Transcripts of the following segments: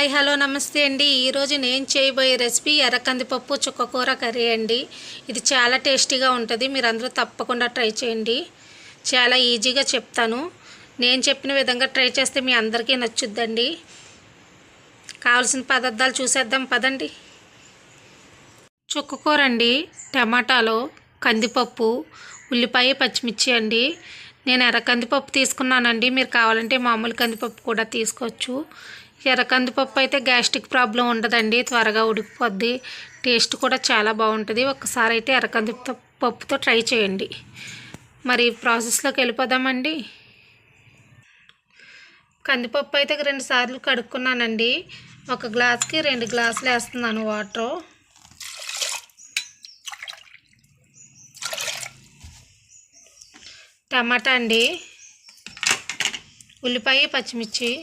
Hi hello నమస్తే అండి. ఈరోజు నేను చేయబోయే రెసిపీ ఎర్రకందిపప్పు చుక్కకూర కర్రీ అండి. ఇది చాలా టేస్టీగా ఉంటుంది. మీరందరూ తప్పకుండా ట్రై చేయండి. చాలా ఈజీగా చెప్తాను. నేను చెప్పిన విధంగా ట్రై చేస్తే మీ అందరికీ నచ్చుద్దండి. కావాల్సిన పదార్థాలు చూసేద్దాం పదండి. చుక్కకూర అండి, టమాటాలు, కందిపప్పు, ఉల్లిపాయ, పచ్చిమిర్చి అండి. నేను ఎర్ర కందిపప్పు తీసుకున్నానండి. మీరు కావాలంటే మామూలు కందిపప్పు కూడా తీసుకోవచ్చు. ఎర్ర కందిపప్పు అయితే గ్యాస్ట్రిక్ ప్రాబ్లం ఉండదండి, త్వరగా ఉడికిపోద్ది. టేస్ట్ కూడా చాలా బాగుంటుంది. ఒక్కసారి అయితే ఎర్ర కందిపప్పుతో ట్రై చేయండి. మరి ప్రాసెస్లోకి వెళ్ళిపోదామండి. కందిపప్పు అయితే 2 సార్లు కడుక్కున్నానండి. 1 గ్లాస్కి 2 గ్లాసులు వేస్తున్నాను వాటర్. టమాటా అండి, ఉల్లిపాయ, పచ్చిమిర్చి,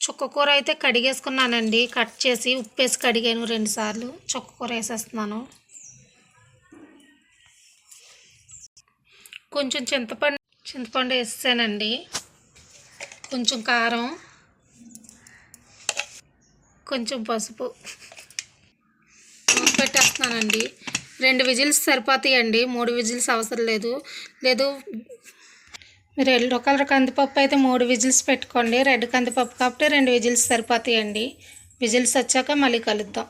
చుక్కకూర అయితే కడిగేసుకున్నానండి. కట్ చేసి ఉప్పేసి కడిగాను 2 సార్లు. చుక్కకూర వేసేస్తున్నాను. కొంచెం చింతపండు వేసానండి. కొంచెం కారం, కొంచెం పసుపు పెట్టేస్తున్నానండి. 2 విజిల్స్ సరిపోతాయండి, 3 విజిల్స్ అవసరం లేదు. మీరు ఎల్లో కలర్ కందిపప్పు అయితే 3 విజిల్స్ పెట్టుకోండి. రెడ్ కందిపప్పు కాబట్టి 2 విజిల్స్ సరిపోతాయండి. విజిల్స్ వచ్చాక మళ్ళీ కలుద్దాం.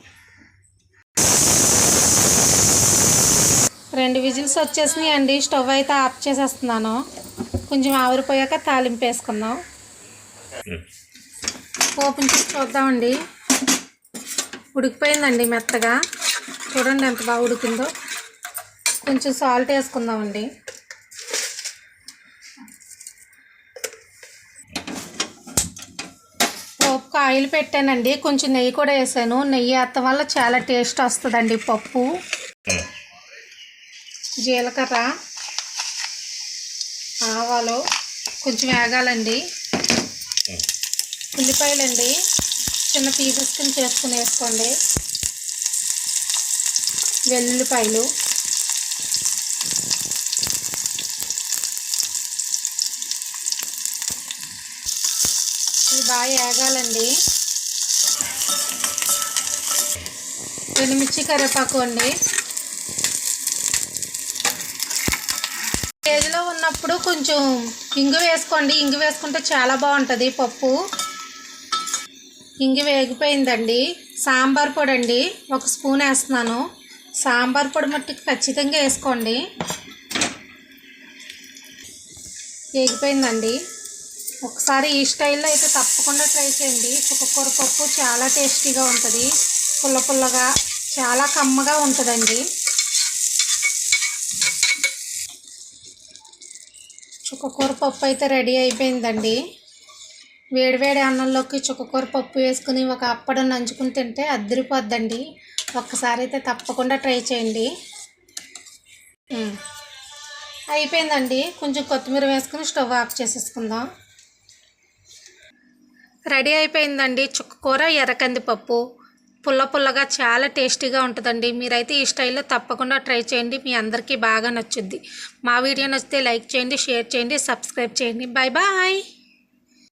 2 విజిల్స్ వచ్చేసినాయి అండి. స్టవ్ అయితే ఆఫ్ చేసేస్తున్నాను. కొంచెం ఆవిరిపోయాక తాలింపు వేసుకుందాం. ఓపెన్ చేసి చూద్దామండి. ఉడికిపోయిందండి మెత్తగా. చూడండి ఎంత బాగా ఉడికిందో. కొంచెం సాల్ట్ వేసుకుందామండి. పోపుకు ఆయిల్ పెట్టానండి. కొంచెం నెయ్యి కూడా వేసాను. నెయ్యి వేయటం వల్ల చాలా టేస్ట్ వస్తుందండి పప్పు. జీలకర్ర, ఆవాలు కొంచెం వేగాలండి. ఉల్లిపాయలండి చిన్న పీసెస్ కింద చేసుకుని వేసుకోండి. వెల్లుల్లిపాయలు, ఇవి బాగా వేగాలండి. ఎండుమిర్చి, కరివేపాకు అండి. స్టేజ్లో ఉన్నప్పుడు కొంచెం ఇంగు వేసుకోండి. ఇంగు వేసుకుంటే చాలా బాగుంటుంది పప్పు. ఇంగు వేగిపోయిందండి. సాంబార్ పొడి అండి 1 స్పూన్ వేస్తున్నాను. సాంబార్ పొడి మట్టుకు ఖచ్చితంగా వేసుకోండి. వేగిపోయిందండి. ఒకసారి ఈ స్టైల్లో అయితే తప్పకుండా ట్రై చేయండి. చుక్కకూర పప్పు చాలా టేస్టీగా ఉంటుంది. పుల్ల పుల్లగా చాలా కమ్మగా ఉంటుందండి. చుక్కకూర పప్పు అయితే రెడీ అయిపోయిందండి. వేడివేడి అన్నంలోకి చుక్కకూర పప్పు వేసుకుని ఒక అప్పడం నంచుకుని తింటే అద్దరిపోద్దండి. ఒక్కసారి అయితే తప్పకుండా ట్రై చేయండి. అయిపోయిందండి. కొంచెం కొత్తిమీర వేసుకుని స్టవ్ ఆఫ్ చేసేసుకుందాం. రెడీ అయిపోయిందండి చుక్కకూర ఎర్రకందిపప్పు. పుల్ల పుల్లగా చాలా టేస్టీగా ఉంటుందండి. మీరైతే ఈ స్టైల్లో తప్పకుండా ట్రై చేయండి. మీ అందరికీ బాగా నచ్చుద్ది. మా వీడియో నచ్చితే లైక్ చేయండి, షేర్ చేయండి, సబ్స్క్రైబ్ చేయండి. Bye bye.